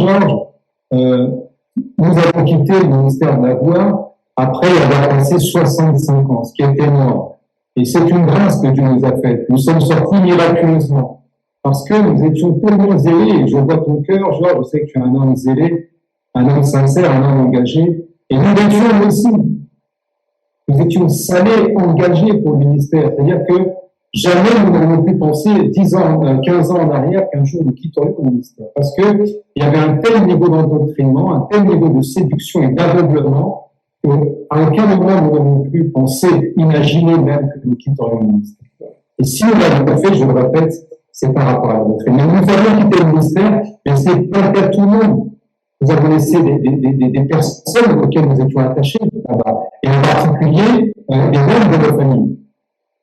Georges, nous avons quitté le ministère de la Voix après avoir passé 65 ans, ce qui est énorme. Et c'est une grâce que Dieu nous a faite. Nous sommes sortis miraculeusement. Parce que nous étions tellement zélés, et je vois ton cœur, Georges, je sais que tu es un homme zélé, un homme sincère, un homme engagé. Et nous l'étions aussi. Nous étions salés, engagés pour le ministère. C'est-à-dire que jamais nous n'aurions pu penser 10 ans, 15 ans en arrière qu'un jour nous quitterions le ministère. Parce qu'il y avait un tel niveau d'endoctrinement, un tel niveau de séduction et d'aveuglement, qu'à aucun moment nous n'avons pu penser, imaginer même que nous quitterions le ministère. Et si nous l'avons fait, je le répète, c'est par rapport à la doctrine. Mais nous avons quitté le ministère, mais ce n'est pas le cas de tout le monde. Nous avons laissé des personnes auxquelles nous étions attachés là-bas, et en particulier les membres de nos familles.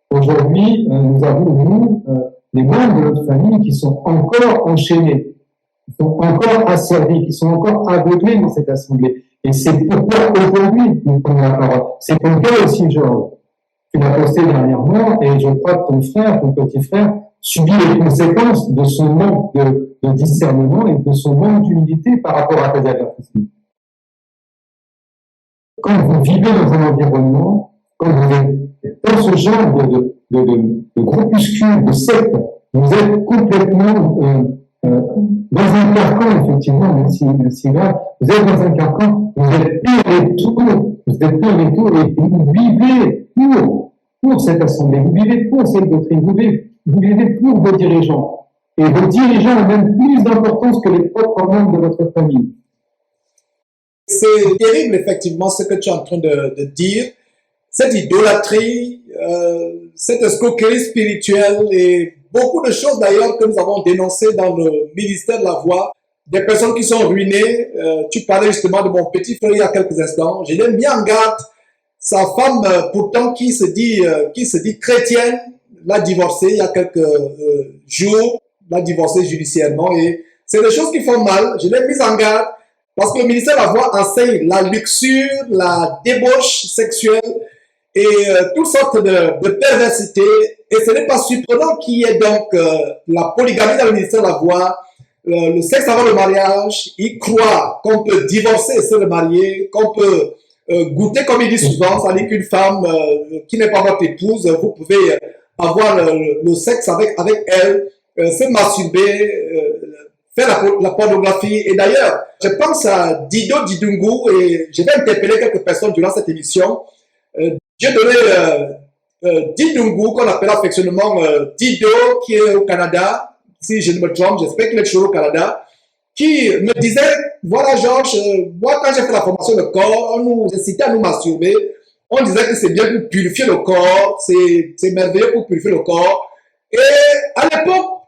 Aujourd'hui, nous avons, nous, les membres de notre famille qui sont encore enchaînés, qui sont encore asservis, qui sont encore aveuglés dans cette assemblée. Et c'est pourquoi aujourd'hui nous prenons la parole. C'est ton cas aussi, Georges. Tu l'as posté dernièrement, et je crois que ton frère, ton petit frère, subit les conséquences de son manque de discernement et de son manque d'humilité par rapport à tes avertissements. Quand vous vivez dans un environnement, quand vous êtes dans ce genre de groupuscule, de secte, vous êtes complètement dans un carcan, effectivement, merci là, vous êtes dans un carcan, vous êtes pire et tout, et vous vivez pour cette assemblée, vous vivez pour cette doctrine, vous vivez pour vos dirigeants. Et vos dirigeants ont même plus d'importance que les propres membres de votre famille. C'est terrible, effectivement, ce que tu es en train de dire. Cette idolâtrie, cette escroquerie spirituelle et beaucoup de choses d'ailleurs que nous avons dénoncées dans le ministère de la Voix. Des personnes qui sont ruinées. Tu parlais justement de mon petit frère il y a quelques instants. Je l'ai mis en garde. Sa femme, pourtant, qui se dit chrétienne, l'a divorcé il y a quelques jours, l'a divorcé judiciairement. Et c'est des choses qui font mal. Je l'ai mise en garde parce que le ministère de la Voix enseigne la luxure, la débauche sexuelle et toutes sortes de perversité. Et ce n'est pas surprenant qu'il y ait donc la polygamie dans le ministère de la Voix, le sexe avant le mariage. Ils croient qu'on peut divorcer et se remarier, qu'on peut goûter, comme il dit souvent, c'est-à-dire qu'une femme qui n'est pas votre épouse, vous pouvez avoir le sexe avec elle, se masturber, faire la pornographie. Et d'ailleurs, je pense à Dido Didungu, et je vais interpeller quelques personnes durant cette émission. Dieu donné Didungu, qu'on appelle affectionnément Dido, qui est au Canada, si je ne me trompe, j'espère qu'il est toujours au Canada, qui me disait, voilà Georges, moi quand j'ai fait la formation de corps, on nous incitait à nous masturber, on disait que c'est bien pour purifier le corps, c'est merveilleux pour purifier le corps. Et à l'époque,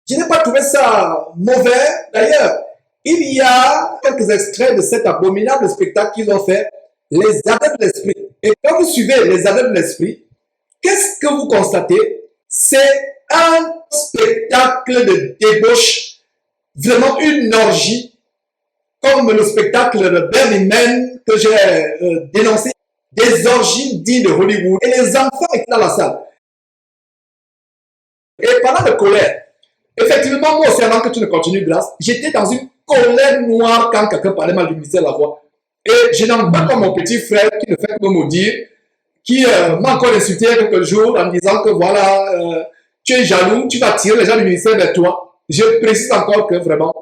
je n'ai pas trouvé ça mauvais. D'ailleurs, il y a quelques extraits de cet abominable spectacle qu'ils ont fait, les adeptes de l'esprit. Et quand vous suivez les adeptes de l'esprit, qu'est-ce que vous constatez? C'est un spectacle de débauche, vraiment une orgie, comme le spectacle de Burning Man que j'ai dénoncé, des orgies dignes de Hollywood. Et les enfants étaient dans la salle. Et parlant de colère, effectivement, moi aussi, avant que tu ne continues, Grâce, j'étais dans une colère noire quand quelqu'un parlait mal du ministère de la Voix. Et je n'en veux pas comme mon petit frère qui ne fait que me maudire, qui m'a encore insulté il y a quelques jours en me disant que voilà, tu es jaloux, tu vas tirer les gens du ministère vers toi. Je précise encore que vraiment,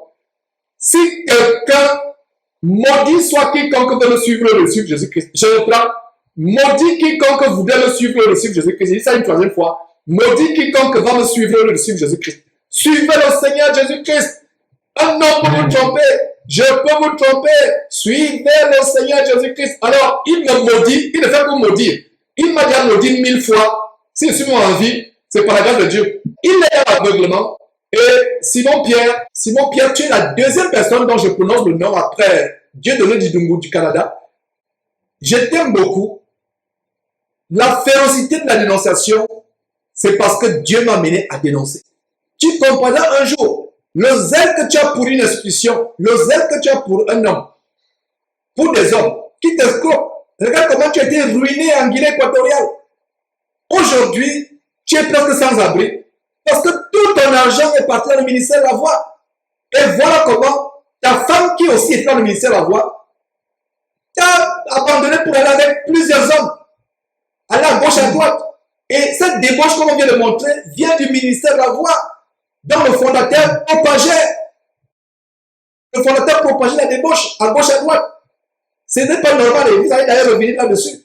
si quelqu'un maudit soit quiconque veut me suivre le suivre Jésus-Christ, je reprends, maudit quiconque voudrait me suivre le suivre Jésus-Christ, je dis ça une troisième fois, maudit quiconque va me suivre le suivre Jésus-Christ. Suivez le Seigneur Jésus-Christ. Un homme peut vous tromper, je peux vous tromper, suivez le Seigneur Jésus-Christ. Alors, il me maudit, il ne fait que maudire. Il m'a déjà maudit 1000 fois. Si je suis en vie, c'est par la grâce de Dieu. Il est à l'aveuglement. Et Simon Pierre, tu es la deuxième personne dont je prononce le nom après Dieu donné Didungu du Canada. Je t'aime beaucoup. La férocité de la dénonciation, c'est parce que Dieu m'a mené à dénoncer. Tu comprendras un jour le zèle que tu as pour une institution, le zèle que tu as pour un homme, pour des hommes qui t'escroquent. Regarde comment tu as été ruiné en Guinée équatoriale. Aujourd'hui, tu es presque sans abri parce que tout ton argent est parti dans le ministère de la Voix. Et voilà comment ta ta femme qui aussi était dans le ministère de la Voix, t'a abandonné pour aller avec plusieurs hommes, aller à gauche, à droite. Et cette débauche, comme on vient de montrer, vient du ministère de la Voix, dont le fondateur propageait. Le fondateur propageait la débauche à gauche, à droite. Ce n'est pas normal, et vous allez d'ailleurs revenir là-dessus.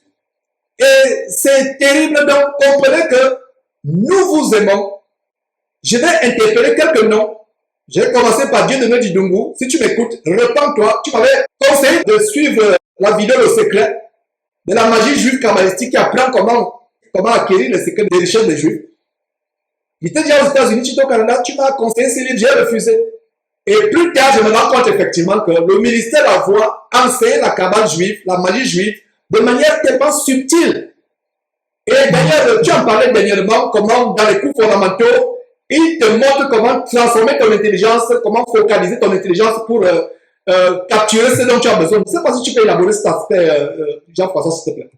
Et c'est terrible, donc comprenez que nous vous aimons. Je vais interpeller quelques noms. Je vais commencer par Dieudonné Didungu. Si tu m'écoutes, repens-toi. Tu m'avais conseillé de suivre la vidéo Le Secret de la magie juive kabbalistique qui apprend comment acquérir le secret des richesses des Juifs. J'étais déjà aux États-Unis, tu étais au Canada, tu m'as conseillé ce livre, j'ai refusé. Et plus tard, je me rends compte effectivement que le ministère de la Voix enseigne la kabbale juive, la magie juive, de manière tellement subtile. Et d'ailleurs, tu en parlais dernièrement, comment dans les cours fondamentaux, il te montre comment transformer ton intelligence, comment focaliser ton intelligence pour capturer ce dont tu as besoin. Je ne sais pas si tu peux élaborer cet aspect, Jean-François, s'il te plaît.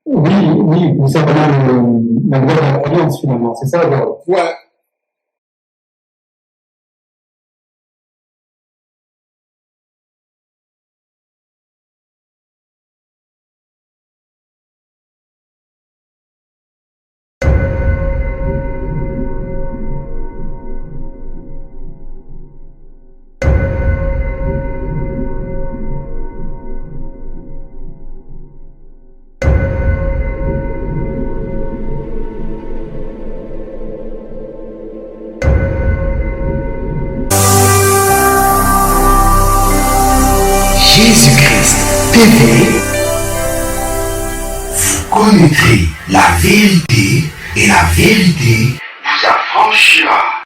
Oui, vous savez, la loi de la croyance, finalement, c'est ça, alors. Ouais. Jésus-Christ TV, vous connaîtrez la vérité et la vérité vous affranchira.